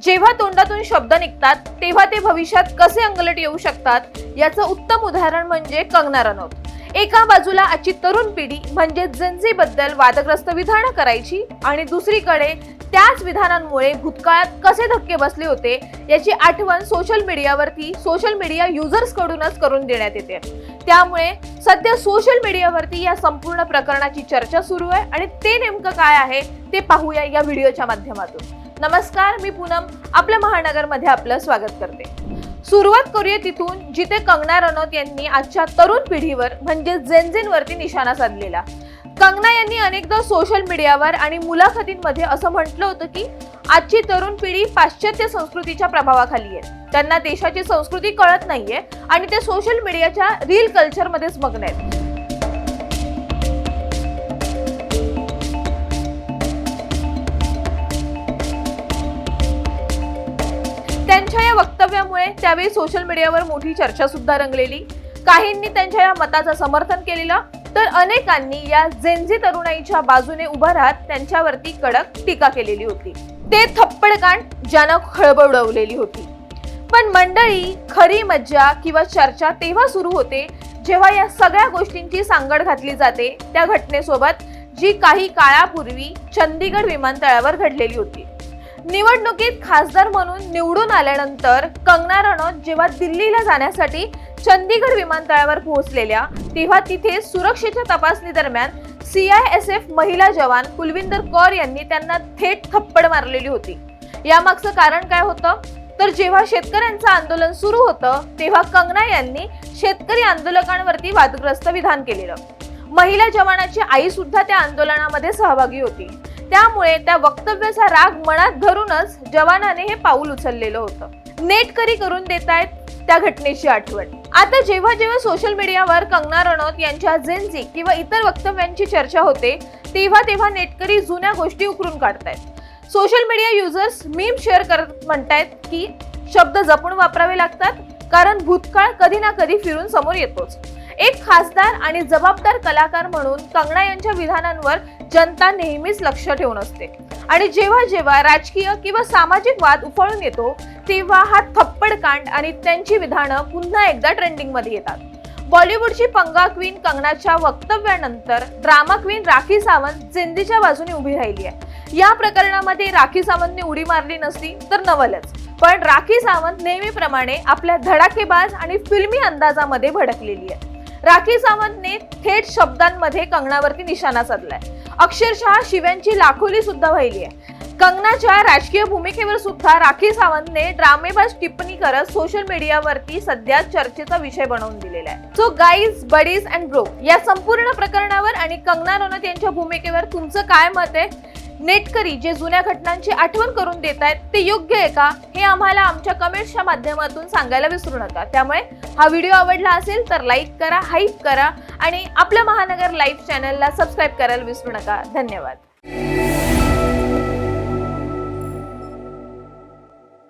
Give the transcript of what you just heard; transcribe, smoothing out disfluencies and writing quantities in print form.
जेव्हा तोंडातून शब्द निघतात तेव्हा ते भविष्यात कसे अंगलट येऊ शकतात याचं उत्तम उदाहरण म्हणजे कंगना रनौत। एका बाजूला आजची तरुण पिढी म्हणजे जेनझी बद्दल वादग्रस्त विधानं करायची आणि दुसरीकडे त्याच विधानांमुळे भूतकाळात कसे धक्के बसले होते याची आठवण सोशल मीडिया युजर्स कडूनच करून देण्यात येते। त्यामुळे सध्या सोशल मीडियावरती या संपूर्ण प्रकरणाची चर्चा सुरू आहे आणि ते नेमकं काय आहे ते पाहूया या व्हिडिओच्या माध्यमातून। नमस्कार, मी पूनम आपल्या महानगरमध्ये आपलं स्वागत करते। सुरुवात करूया तिथून जिथे कंगना रनौत यांनी आजच्या तरुण पिढीवर म्हणजे जेनझींवरती निशाणा साधलेला। कंगना यांनी अनेकदा सोशल मीडियावर आणि मुलाखतींमध्ये असं म्हटलं होतं की आजची तरुण पिढी पाश्चात्य संस्कृतीच्या प्रभावाखाली आहे, त्यांना देशाची संस्कृती कळत नाहीये आणि ते सोशल मीडियाच्या रील कल्चरमध्येच मग्न आहेत। त्यांच्या या वक्तव्यामुळे त्यावेळी सोशल मीडियावर मोठी चर्चा सुद्धा रंगलेली। काहींनी त्यांच्या या मताचं समर्थन केलेलं तर अनेकांनी या जेनझी तरुणाईच्या बाजूने उभं राहत त्यांच्यावरती कडक टीका केलेली होती। ते थप्पडकांड ज्यानं खळबळ उडवलेली होती। पण मंडळी, खरी मज्जा किंवा चर्चा तेव्हा सुरू होते जेव्हा या सगळ्या गोष्टींची सांगड घातली जाते त्या घटनेसोबत जी काही काळापूर्वी चंदीगड विमानतळावर घडलेली होती। निवडणुकीत खासदार म्हणून निवडून आल्यानंतर कंगना रनौत जेव्हा दिल्लीला जाण्यासाठी चंदीगड विमानतळावर पोहोचलेल्या तेव्हा तिथे सुरक्षेच्या तपासणी दरम्यान CISF महिला जवान कुलविंदर कौर यांनी त्यांना थेट थप्पड मारलेली होती। यामागचं कारण काय होतं तर जेव्हा शेतकऱ्यांचं आंदोलन सुरू होतं तेव्हा कंगना यांनी शेतकरी आंदोलकांवरती वादग्रस्त विधान केलेलं। महिला जवानाची आई सुद्धा त्या आंदोलनामध्ये सहभागी होती, त्यामुळे त्या वक्तव्याचा राग मनात धरूनच जवानाने हे पाऊल उचललेलं होतं। नेटकरी करून देतायत त्या घटनेची आठवण। आता जेव्हा जेव्हा सोशल मीडियावर कंगना रनौत यांच्या जेनझी किंवा इतर वक्तव्यांची चर्चा होते तेव्हा तेव्हा नेटकरी जुन्या गोष्टी उकरून काढतायत। Social media users meme share करत म्हणतायत की शब्द जपून वापरावे लागतात कारण भूतकाळ कधी ना कधी फिरून समोर येतोच। एक खासदार आणि जबाबदार कलाकार म्हणून कंगना यांच्या विधानांवर जनता नेहमीच लक्ष ठेवून असते आणि जेव्हा जेव्हा राजकीय किंवा सामाजिक वाद उफाळून येतो तेव्हा हा थप्पडकांड आणि त्यांची विधानं पुन्हा एकदा ट्रेंडिंग मध्ये येतात। बॉलिवूडची पंगा क्वीन कंगनाच्या वक्तव्यानंतर ड्रामा क्वीन राखी सावंत जेनझीच्या बाजूने उभी राहिली आहे। या प्रकरणामध्ये राखी सावंतने उडी मारली नसती तर नवलच, पण राखी सावंत नेहमीप्रमाणे आपल्या धडाकेबाज आणि फिल्मी अंदाजामध्ये भडकलेली आहे। राखी सावंतने थेट शब्दांमध्ये कंगनावरती निशाणा साधलाय, अक्षरशः शिव्यांची लाखोली सुद्धा वाहिली आहे। कंगनाच्या राजकीय भूमिकेवर सुद्धा राखी सावंतने ड्रामेबाज टिप्पणी करत सोशल मीडियावरती सध्या चर्चेचा विषय बनवून दिलेला आहे। So guys, buddies and bro, या संपूर्ण प्रकरणावर आणि कंगना रनौत यांच्या भूमिकेवर तुमचं काय मत आहे? नेटकरी जे जुन्या घटनांची आठवण करून देत आहेत ते योग्य आहे का हे आम्हाला आमच्या कमेंट्सच्या माध्यमातून सांगायला विसरू नका। त्यामुळे हा व्हिडिओ आवडला असेल तर लाईक करा, हाईप करा आणि आपल्या महानगर लाईव्ह चॅनलला सबस्क्राईब करायला विसरू नका। धन्यवाद।